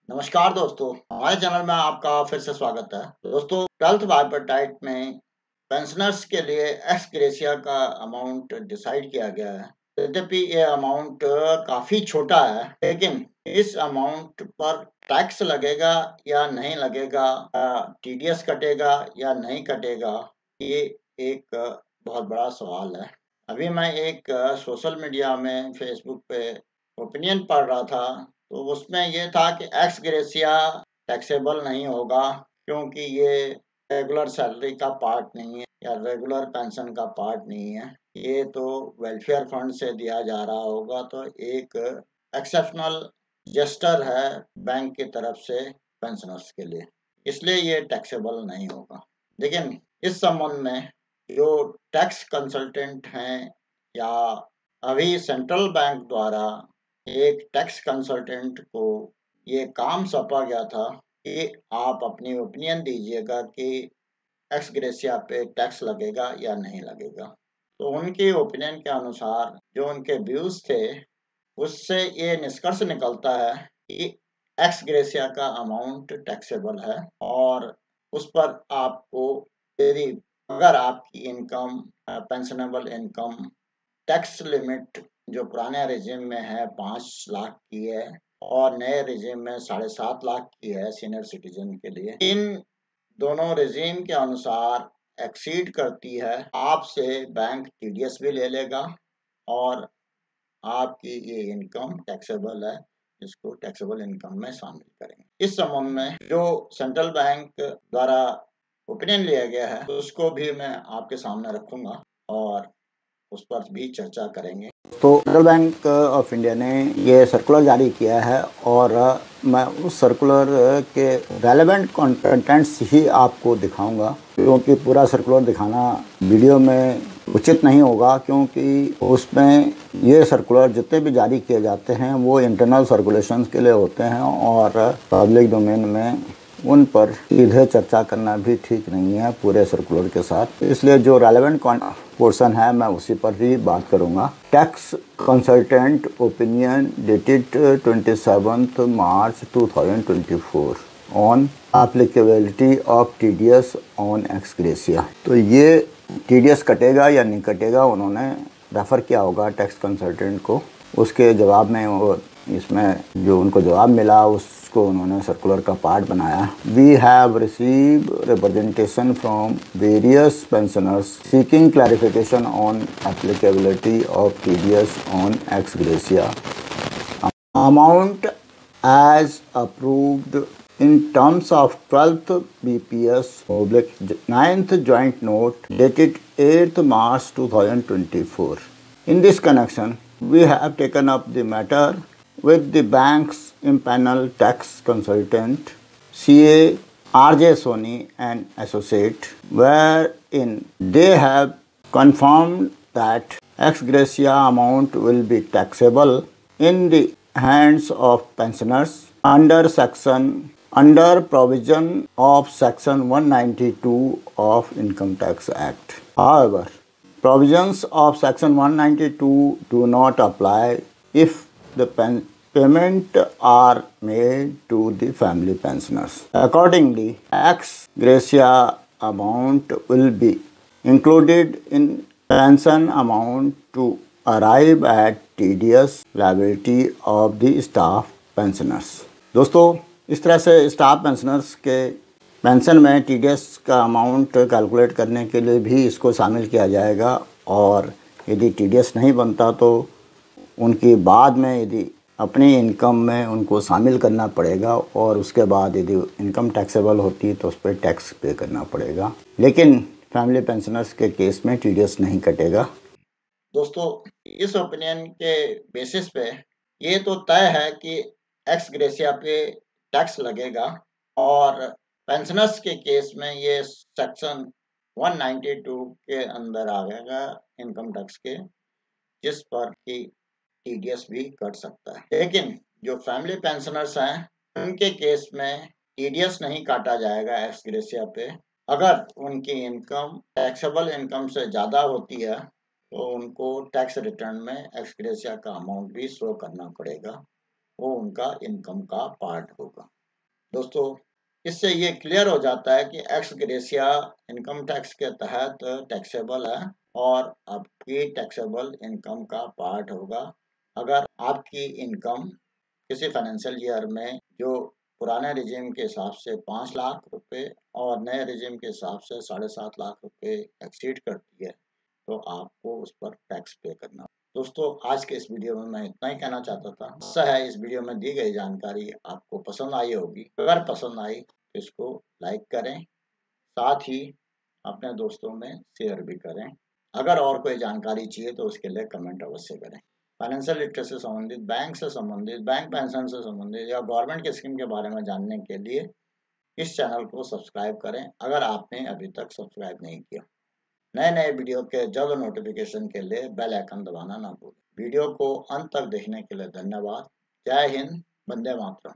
नमस्कार दोस्तों, हमारे चैनल में आपका फिर से स्वागत है। दोस्तों, 12th बाइपर्टाइट में पेंशनर्स के लिए एक्स ग्रेशिया का अमाउंट डिसाइड किया गया है। यद्यपि ये अमाउंट काफ़ी छोटा है, लेकिन इस अमाउंट पर टैक्स लगेगा या नहीं लगेगा, टीडीएस कटेगा या नहीं कटेगा, ये एक बहुत बड़ा सवाल है। अभी मैं एक सोशल मीडिया में फेसबुक पे ओपिनियन पढ़ रहा था, तो उसमें ये था कि एक्स ग्रेशिया टैक्सेबल नहीं होगा, क्योंकि ये रेगुलर सैलरी का पार्ट नहीं है या रेगुलर पेंशन का पार्ट नहीं है। ये तो वेलफेयर फंड से दिया जा रहा होगा, तो एक एक्सेप्शनल जेस्टर है बैंक की तरफ से पेंशनर्स के लिए, इसलिए ये टैक्सेबल नहीं होगा। लेकिन इस संबंध में जो टैक्स कंसल्टेंट हैं, या अभी सेंट्रल बैंक द्वारा एक टैक्स कंसल्टेंट को ये काम सौंपा गया था कि आप अपनी ओपिनियन दीजिएगा कि एक्स ग्रेशिया पे टैक्स लगेगा या नहीं लगेगा। तो उनकी ओपिनियन के अनुसार जो उनके व्यूज थे, उससे ये निष्कर्ष निकलता है कि एक्स ग्रेशिया का अमाउंट टैक्सेबल है, और उस पर आपको यदि अगर आपकी income pensionable income tax limit जो पुराने रिजिम में है 5 लाख की है, और नए रिजिम में 7.5 लाख की है सीनियर सिटीजन के लिए। इन दोनों रिजिम के अनुसार एक्सीड करती है, आपसे बैंक टीडीएस भी ले लेगा, और आपकी ये इनकम टैक्सेबल है, इसको टैक्सेबल इनकम में शामिल करेंगे। इस संबंध में जो सेंट्रल बैंक द्वारा ओपिनियन लिया गया है, तो उसको भी मैं आपके सामने रखूंगा और उस पर भी चर्चा करेंगे। तो सेंट्रल बैंक ऑफ इंडिया ने ये सर्कुलर जारी किया है, और मैं उस सर्कुलर के रेलेवेंट कंटेंट्स ही आपको दिखाऊंगा, क्योंकि पूरा सर्कुलर दिखाना वीडियो में उचित नहीं होगा, क्योंकि उसमें ये सर्कुलर जितने भी जारी किए जाते हैं वो इंटरनल सर्कुलेशंस के लिए होते हैं, और पब्लिक डोमेन में उन पर सीधे चर्चा करना भी ठीक नहीं है पूरे सर्कुलर के साथ। इसलिए जो रेलेवेंट पोर्शन है मैं उसी पर ही बात करूंगा। Tax consultant opinion dated 27 March 2024 on applicability of TDS on ex gratia. तो ये टीडीएस कटेगा या नहीं कटेगा उन्होंने रेफर किया होगा टैक्स कंसल्टेंट को। उसके जवाब में वो इसमें जो उनको जवाब मिला उसको उन्होंने सर्कुलर का पार्ट बनाया। We have receive representation from various pensioners seeking clarification on applicability of TDS on ex gratia amount as approved in terms of 12th BPS oblique 9th joint note dated 8th March 2024. In this connection, we have taken up the matter with the bank's impaneled tax consultant CA RJ Soni and Associate, wherein they have confirmed that ex gratia amount will be taxable in the hands of pensioners under provision of Section 192 of Income Tax Act. However, provisions of Section 192 do not apply if the payment are made to the family pensioners. Accordingly, ex gratia amount will be included in pension amount to arrive at TDS liability of the staff pensioners. दोस्तों, इस तरह से staff pensioners के pension में TDS का amount calculate करने के लिए भी इसको शामिल किया जाएगा, और यदि टीडीएस नहीं बनता तो उनकी बाद में यदि अपनी इनकम में उनको शामिल करना पड़ेगा, और उसके बाद यदि इनकम टैक्सेबल होती तो उस पर टैक्स पे करना पड़ेगा। लेकिन फैमिली पेंशनर्स के केस में टीडीएस नहीं कटेगा। दोस्तों, इस ओपिनियन के बेसिस पे ये तो तय है कि एक्स ग्रेशिया पे टैक्स लगेगा, और पेंशनर्स के केस में ये सेक्शन 192 के अंदर आएगा इनकम टैक्स के, जिस पर कि टीडीएस भी कट सकता है। लेकिन जो फैमिली पेंशनर्स हैं, उनके केस में टीडीएस नहीं काटा जाएगा एक्स ग्रेशिया पे। अगर उनकी इनकम टैक्सेबल इनकम से ज़्यादा होती है, तो उनको टैक्स रिटर्न में एक्स ग्रेशिया का अमाउंट भी शो करना पड़ेगा, वो उनका इनकम का पार्ट होगा। दोस्तों, इससे ये क्लियर हो जाता है कि एक्स ग्रेशिया इनकम टैक्स के तहत टैक्सेबल है और आपकी टैक्सेबल इनकम का पार्ट होगा अगर आपकी इनकम किसी फाइनेंशियल ईयर में जो पुराने रिजीम के हिसाब से 5 लाख रुपए और नए रिजीम के हिसाब से 7.5 लाख रुपए एक्सीड करती है, तो आपको उस पर टैक्स पे करना। दोस्तों, आज के इस वीडियो में मैं इतना ही कहना चाहता था। आशा है इस वीडियो में दी गई जानकारी आपको पसंद आई होगी। अगर पसंद आई तो इसको लाइक करें, साथ ही अपने दोस्तों में शेयर भी करें। अगर और कोई जानकारी चाहिए तो उसके लिए कमेंट अवश्य करें। फाइनेंशियल लिटरेसी से संबंधित, बैंक से संबंधित, बैंक पेंशन से संबंधित या गवर्नमेंट की स्कीम के बारे में जानने के लिए इस चैनल को सब्सक्राइब करें अगर आपने अभी तक सब्सक्राइब नहीं किया। नए नए वीडियो के जल्द नोटिफिकेशन के लिए बेल आइकन दबाना ना भूलें। वीडियो को अंत तक देखने के लिए धन्यवाद। जय हिंद, वंदे मातरम।